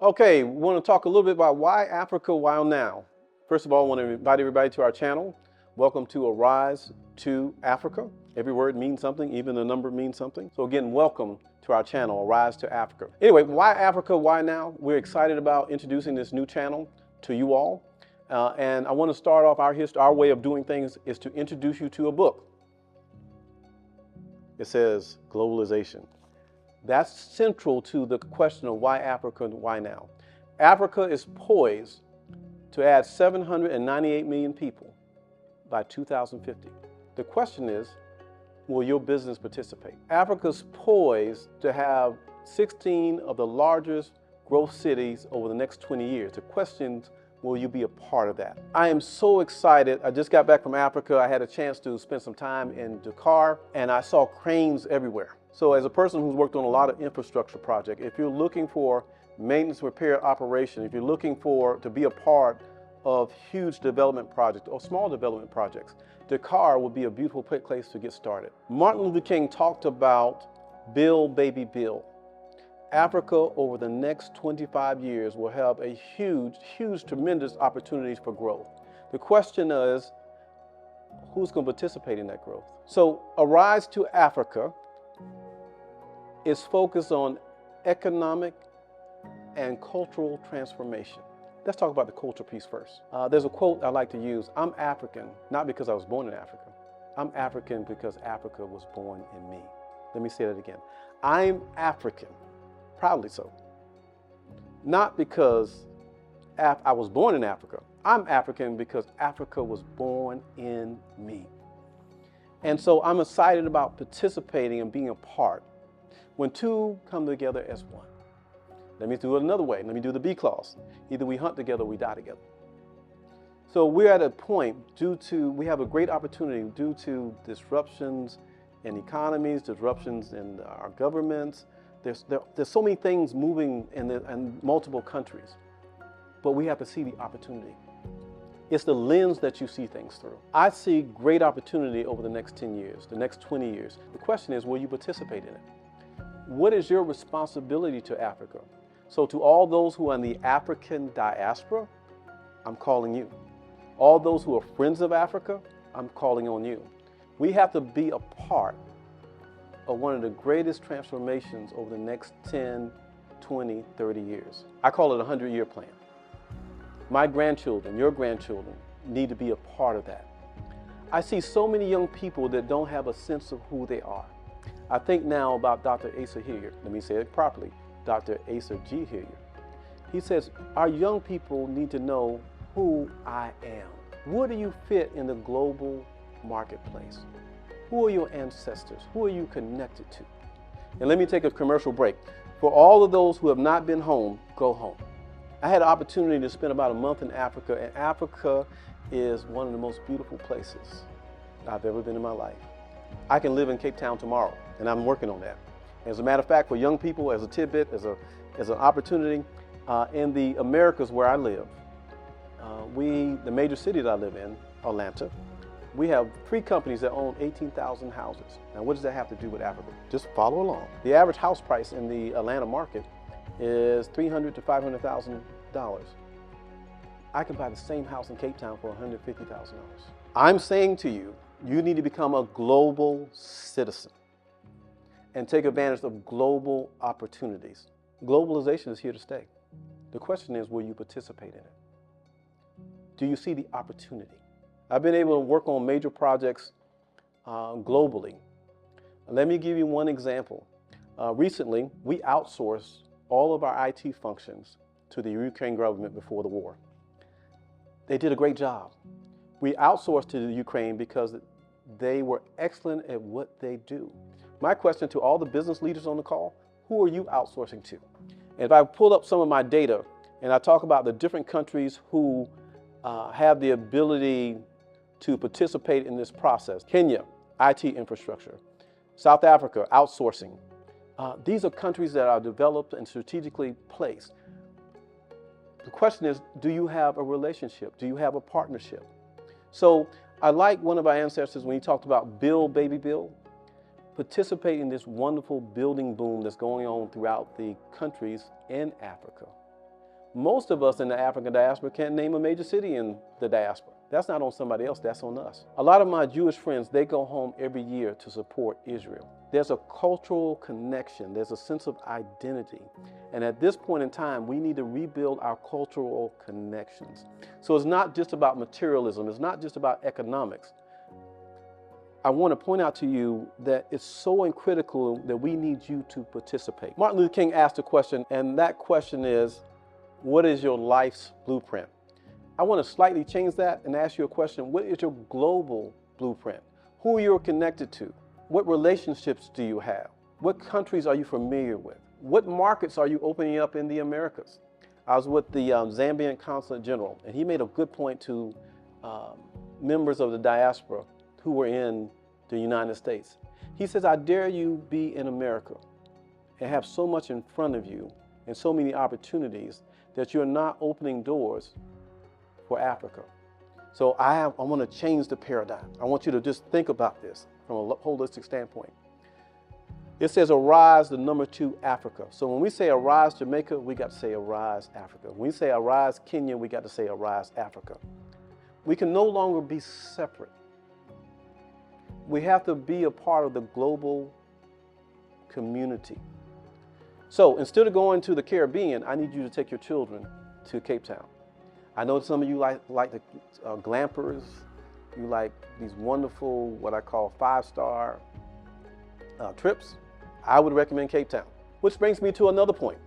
Okay, we want to talk a little bit about why Africa, why now. First of all, I want to invite everybody to our channel. Welcome to Arise to Africa. Every word means something, even the number means something. So again, welcome to our channel, Arise to Africa. Anyway, why Africa, why now? We're excited about introducing this new channel to you all. And I want to start off our way of doing things is to introduce you to a book. It says Globalization. That's central to the question of why Africa and why now. Africa is poised to add 798 million people by 2050. The question is, will your business participate? Africa's poised to have 16 of the largest growth cities over the next 20 years. The question is, will you be a part of that? I am so excited. I just got back from Africa. I had a chance to spend some time in Dakar, and I saw cranes everywhere. So as a person who's worked on a lot of infrastructure projects, if you're looking for maintenance, repair, operation, if you're looking to be a part of huge development projects or small development projects, Dakar would be a beautiful place to get started. Martin Luther King talked about build, baby, build. Africa over the next 25 years will have a huge, tremendous opportunities for growth. The question is, who's going to participate in that growth? So Arise to Africa is focused on economic and cultural transformation. Let's talk about the culture piece first. There's a quote I like to use. I'm African, not because I was born in Africa. I'm African because Africa was born in me. Let me say that again. I'm African, proudly so. Not because I was born in Africa. I'm African because Africa was born in me. And so I'm excited about participating and being a part. When two come together as one. Let me do it another way. Let me do the B clause. Either we hunt together or we die together. So we're at a point we have a great opportunity due to disruptions in economies, disruptions in our governments. There's so many things moving in multiple countries, but we have to see the opportunity. It's the lens that you see things through. I see great opportunity over the next 10 years, the next 20 years. The question is, will you participate in it? What is your responsibility to Africa? So to all those who are in the African diaspora, I'm calling you. All those who are friends of Africa, I'm calling on you. We have to be a part of one of the greatest transformations over the next 10, 20, 30 years. I call it a 100-year plan. My grandchildren, your grandchildren, need to be a part of that. I see so many young people that don't have a sense of who they are. I think now about Dr. Asa Hilliard. Let me say it properly. Dr. Asa G. Hilliard. He says, our young people need to know who I am. Where do you fit in the global marketplace? Who are your ancestors? Who are you connected to? And let me take a commercial break. For all of those who have not been home, go home. I had an opportunity to spend about a month in Africa, and Africa is one of the most beautiful places I've ever been in my life. I can live in Cape Town tomorrow, and I'm working on that. As a matter of fact, for young people, as a tidbit, as an opportunity, in the Americas where I live, the major city that I live in, Atlanta, we have 3 companies that own 18,000 houses. Now, what does that have to do with Africa? Just follow along. The average house price in the Atlanta market is $300,000 to $500,000. I can buy the same house in Cape Town for $150,000. I'm saying to you, you need to become a global citizen and take advantage of global opportunities. Globalization is here to stay. The question is, will you participate in it? Do you see the opportunity? I've been able to work on major projects globally. Let me give you one example. Recently, we outsourced all of our IT functions to the Ukraine government before the war. They did a great job. We outsourced to the Ukraine because they were excellent at what they do. My question to all the business leaders on the call, who are you outsourcing to? And if I pull up some of my data and I talk about the different countries who have the ability to participate in this process. Kenya, IT infrastructure. South Africa, outsourcing. These are countries that are developed and strategically placed. The question is, do you have a relationship? Do you have a partnership? So I like one of our ancestors when he talked about build, baby, build. Participate in this wonderful building boom that's going on throughout the countries in Africa. Most of us in the African diaspora can't name a major city in the diaspora. That's not on somebody else, that's on us. A lot of my Jewish friends, they go home every year to support Israel. There's a cultural connection, there's a sense of identity. And at this point in time, we need to rebuild our cultural connections. So it's not just about materialism, it's not just about economics. I want to point out to you that it's so critical that we need you to participate. Martin Luther King asked a question, and that question is, what is your life's blueprint? I want to slightly change that and ask you a question. What is your global blueprint? Who are you connected to? What relationships do you have? What countries are you familiar with? What markets are you opening up in the Americas? I was with the Zambian Consulate General, and he made a good point to members of the diaspora who were in the United States. He says, I dare you be in America and have so much in front of you and so many opportunities that you're not opening doors for Africa. So I want to change the paradigm. I want you to just think about this from a holistic standpoint. It says arise, the number 2, Africa. So when we say arise Jamaica, we got to say arise Africa. When we say arise Kenya, we got to say arise Africa. We can no longer be separate. We have to be a part of the global community. So instead of going to the Caribbean, I need you to take your children to Cape Town. I know some of you like the glampers. You like these wonderful, what I call 5-star trips. I would recommend Cape Town. Which brings me to another point.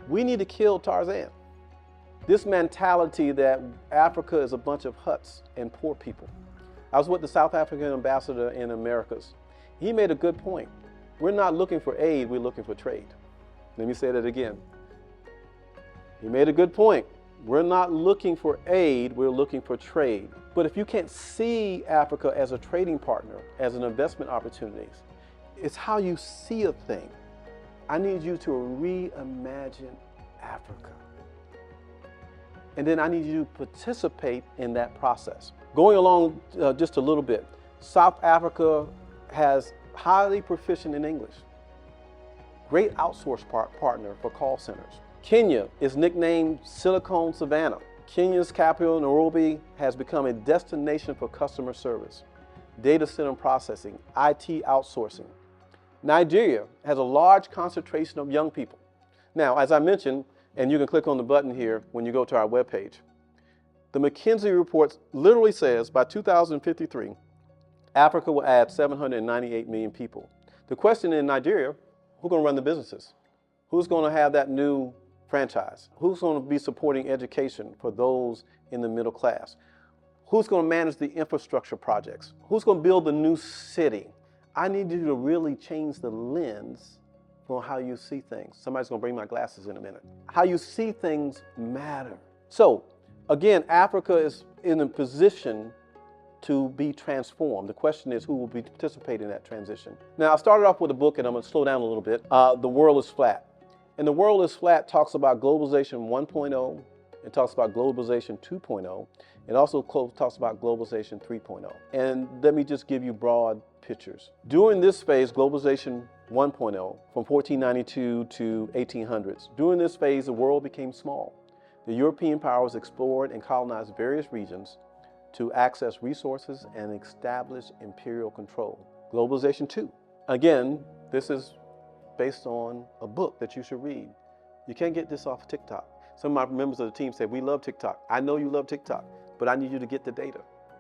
We need to kill Tarzan. This mentality that Africa is a bunch of huts and poor people. I was with the South African ambassador in Americas. He made a good point. We're not looking for aid, we're looking for trade. Let me say that again. He made a good point. We're not looking for aid, we're looking for trade. But if you can't see Africa as a trading partner, as an investment opportunity, it's how you see a thing. I need you to reimagine Africa. And then I need you to participate in that process. Going along just a little bit, South Africa has highly proficient in English. Great outsource partner for call centers. Kenya is nicknamed Silicon Savannah. Kenya's capital, Nairobi, has become a destination for customer service, data center processing, IT outsourcing. Nigeria has a large concentration of young people. Now, as I mentioned, and you can click on the button here when you go to our webpage, the McKinsey report literally says by 2053, Africa will add 798 million people. The question in Nigeria, who's going to run the businesses? Who's going to have that new franchise? Who's going to be supporting education for those in the middle class? Who's going to manage the infrastructure projects? Who's going to build the new city? I need you to really change the lens for how you see things. Somebody's going to bring my glasses in a minute. How you see things matter. So, again, Africa is in a position to be transformed. The question is, who will be participating in that transition? Now, I started off with a book, and I'm going to slow down a little bit. The World is Flat. And The World is Flat talks about globalization 1.0. It talks about globalization 2.0. It also talks about globalization 3.0. And let me just give you broad pictures. During this phase, globalization 1.0, from 1492 to 1800s, during this phase, the world became small. The European powers explored and colonized various regions to access resources and establish imperial control. Globalization 2. Again, this is based on a book that you should read. You can't get this off TikTok. Some of my members of the team said, we love TikTok. I know you love TikTok, but I need you to get the data.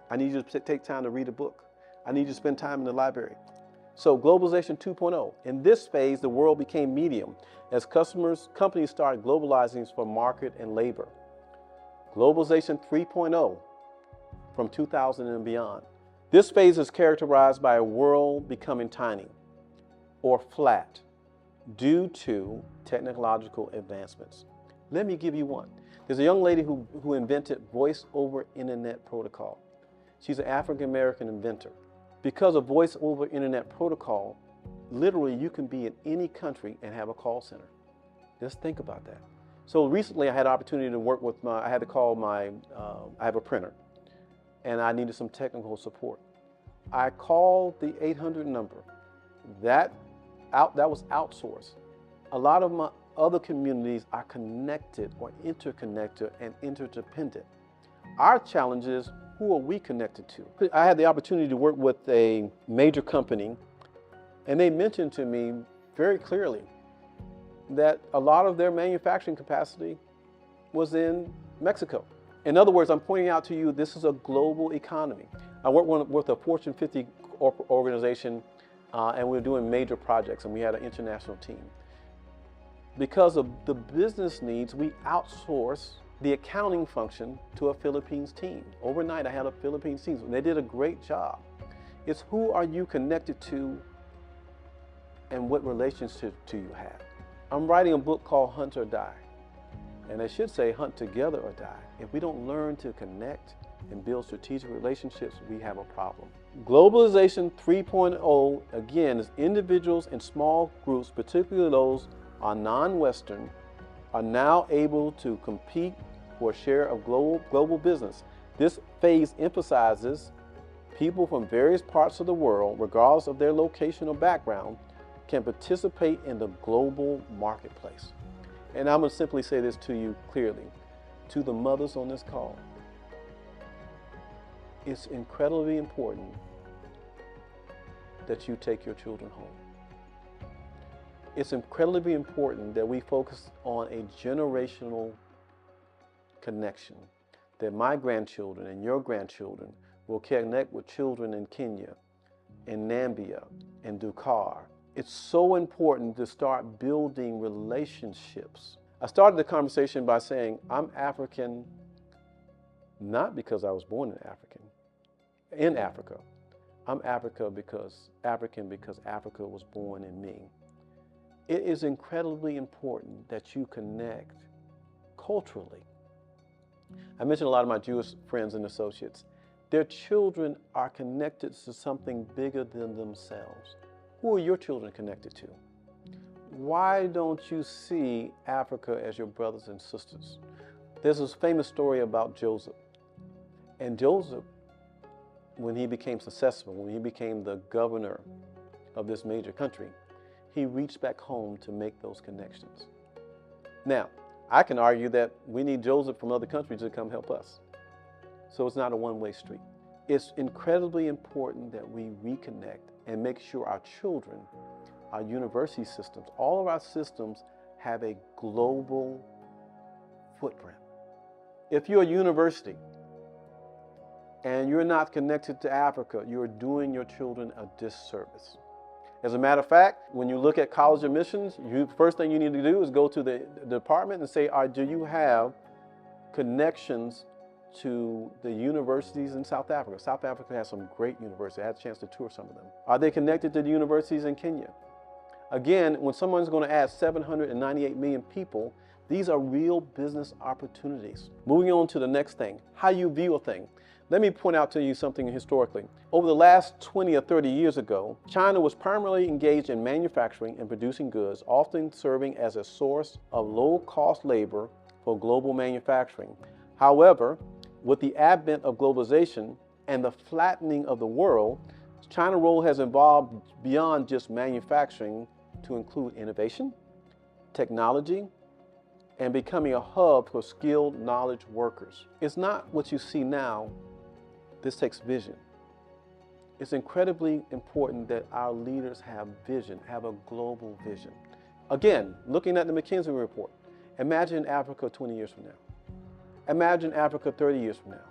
I need you to take time to read a book. I need you to spend time in the library. So globalization 2.0. In this phase, the world became medium as companies started globalizing for market and labor. Globalization 3.0 from 2000 and beyond. This phase is characterized by a world becoming tiny or flat due to technological advancements. Let me give you one. There's a young lady who invented voice over internet protocol. She's an African-American inventor. Because of voice over internet protocol, literally you can be in any country and have a call center. Just think about that. So recently I had an opportunity to work with I had to call I have a printer, and I needed some technical support. I called the 800 number. That was outsourced. A lot of other communities are connected or interconnected and interdependent. Our challenge is, who are we connected to? I had the opportunity to work with a major company, and they mentioned to me very clearly that a lot of their manufacturing capacity was in Mexico. In other words, I'm pointing out to you, this is a global economy. I worked with a Fortune 50 organization, and we were doing major projects, and we had an international team. Because of the business needs, we outsourced the accounting function to a Philippines team. Overnight, I had a Philippines team, and they did a great job. It's who are you connected to and what relationship do you have? I'm writing a book called Hunt or Die, and I should say hunt together or die. If we don't learn to connect and build strategic relationships, we have a problem. Globalization 3.0, again, is individuals and small groups, particularly those are non-Western, are now able to compete for a share of global business. This phase emphasizes people from various parts of the world, regardless of their location or background, can participate in the global marketplace. And I'm going to simply say this to you clearly, to the mothers on this call. It's incredibly important that you take your children home. It's incredibly important that we focus on a generational connection, that my grandchildren and your grandchildren will connect with children in Kenya, in Namibia, in Dakar. It's so important to start building relationships. I started the conversation by saying, I'm African, not because I was born in Africa. I'm African because Africa was born in me. It is incredibly important that you connect culturally. I mentioned a lot of my Jewish friends and associates. Their children are connected to something bigger than themselves. Who are your children connected to? Why don't you see Africa as your brothers and sisters? There's this famous story about Joseph. And Joseph, when he became successful, when he became the governor of this major country, he reached back home to make those connections. Now, I can argue that we need Joseph from other countries to come help us. So it's not a one-way street. It's incredibly important that we reconnect and make sure our children, our university systems, all of our systems have a global footprint. If you're a university and you're not connected to Africa, you're doing your children a disservice. As a matter of fact, when you look at college admissions, the first thing you need to do is go to the department and say, do you have connections to the universities in South Africa? South Africa has some great universities. I had a chance to tour some of them. Are they connected to the universities in Kenya? Again, when someone's going to add 798 million people, these are real business opportunities. Moving on to the next thing, how you view a thing. Let me point out to you something historically. Over the last 20 or 30 years ago, China was primarily engaged in manufacturing and producing goods, often serving as a source of low-cost labor for global manufacturing. However, with the advent of globalization and the flattening of the world, China's role has evolved beyond just manufacturing to include innovation, technology, and becoming a hub for skilled knowledge workers. It's not what you see now. This takes vision. It's incredibly important that our leaders have vision, have a global vision. Again, looking at the McKinsey report, imagine Africa 20 years from now. Imagine Africa 30 years from now.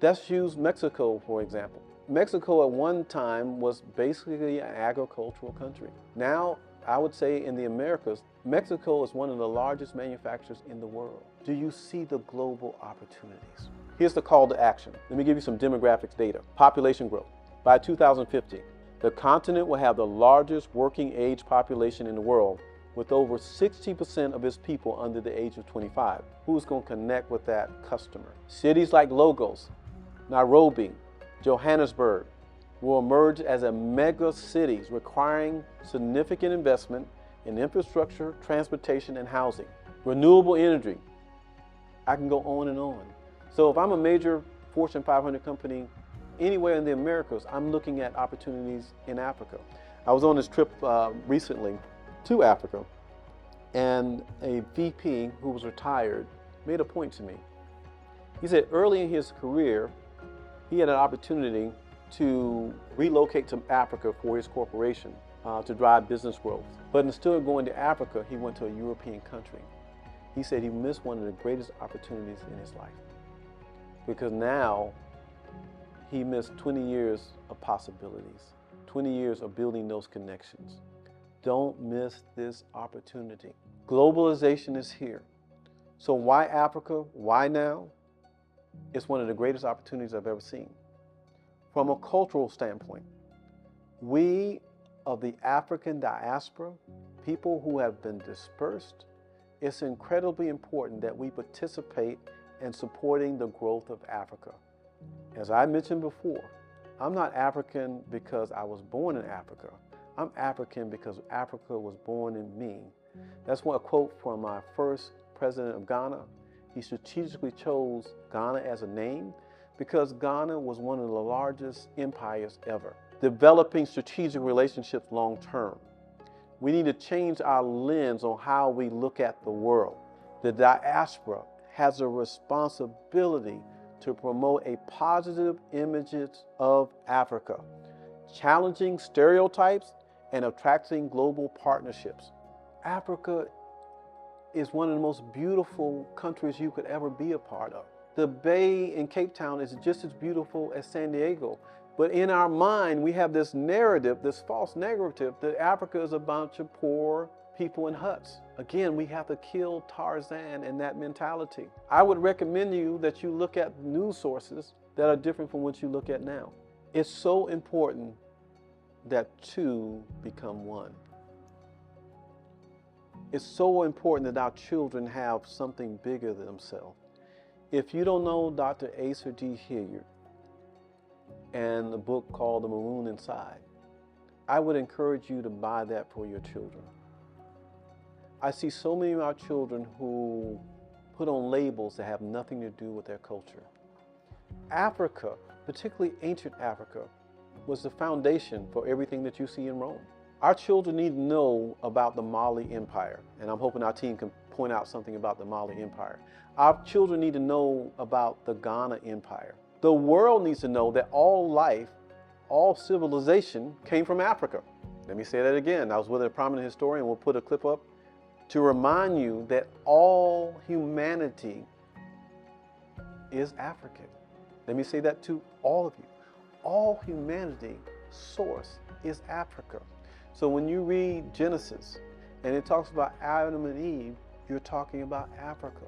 Let's use Mexico, for example. Mexico at one time was basically an agricultural country. Now, I would say in the Americas, Mexico is one of the largest manufacturers in the world. Do you see the global opportunities? Here's the call to action. Let me give you some demographics data. Population growth. By 2050, the continent will have the largest working age population in the world, with over 60% of its people under the age of 25. Who's going to connect with that customer? Cities like Lagos, Nairobi, Johannesburg will emerge as a mega cities requiring significant investment in infrastructure, transportation, and housing. Renewable energy. I can go on and on. So if I'm a major Fortune 500 company anywhere in the Americas, I'm looking at opportunities in Africa. I was on this trip recently to Africa, And a VP who was retired made a point to me. He said early in his career, he had an opportunity to relocate to Africa for his corporation to drive business growth. But instead of going to Africa, he went to a European country. He said he missed one of the greatest opportunities in his life because now he missed 20 years of possibilities, 20 years of building those connections. Don't miss this opportunity. Globalization is here. So why Africa? Why now? It's one of the greatest opportunities I've ever seen. From a cultural standpoint, we of the African diaspora, people who have been dispersed, it's incredibly important that we participate in supporting the growth of Africa. As I mentioned before, I'm not African because I was born in Africa. I'm African because Africa was born in me. That's one quote from my first president of Ghana. He strategically chose Ghana as a name because Ghana was one of the largest empires ever. Developing strategic relationships long term. We need to change our lens on how we look at the world. The diaspora has a responsibility to promote a positive image of Africa, challenging stereotypes and attracting global partnerships. Africa is one of the most beautiful countries you could ever be a part of. The Bay in Cape Town is just as beautiful as San Diego. But in our mind, we have this narrative, this false narrative that Africa is a bunch of poor people in huts. Again, we have to kill Tarzan and that mentality. I would recommend you that you look at news sources that are different from what you look at now. It's so important that two become one. It's so important that our children have something bigger than themselves. If you don't know Dr. Asa G. Hilliard and the book called The Maroon Inside, I would encourage you to buy that for your children. I see so many of our children who put on labels that have nothing to do with their culture. Africa, particularly ancient Africa, was the foundation for everything that you see in Rome. Our children need to know about the Mali Empire, and I'm hoping our team can point out something about the Mali Empire. Our children need to know about the Ghana Empire. The world needs to know that all life, all civilization came from Africa. Let me say that again. I was with a prominent historian, we'll put a clip up, to remind you that all humanity is African. Let me say that to all of you. All humanity source is Africa. So when you read Genesis and it talks about Adam and Eve, you're talking about Africa.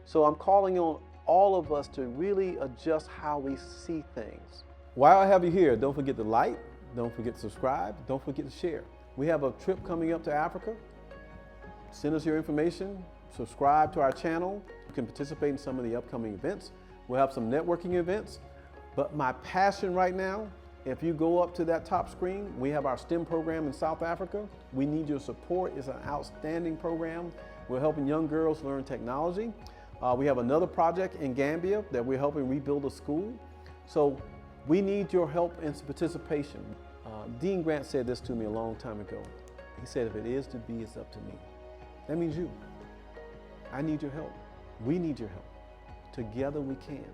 So I'm calling on all of us to really adjust how we see things. While I have you here, don't forget to like, don't forget to subscribe, don't forget to share. We have a trip coming up to Africa. Send us your information, subscribe to our channel. You can participate in some of the upcoming events. We'll have some networking events. But my passion right now, if you go up to that top screen, we have our STEM program in South Africa. We need your support. It's an outstanding program. We're helping young girls learn technology. We have another project in Gambia that we're helping rebuild a school. So we need your help and participation. Dean Grant said this to me a long time ago. He said, if it is to be, it's up to me. That means you. I need your help. We need your help. Together we can.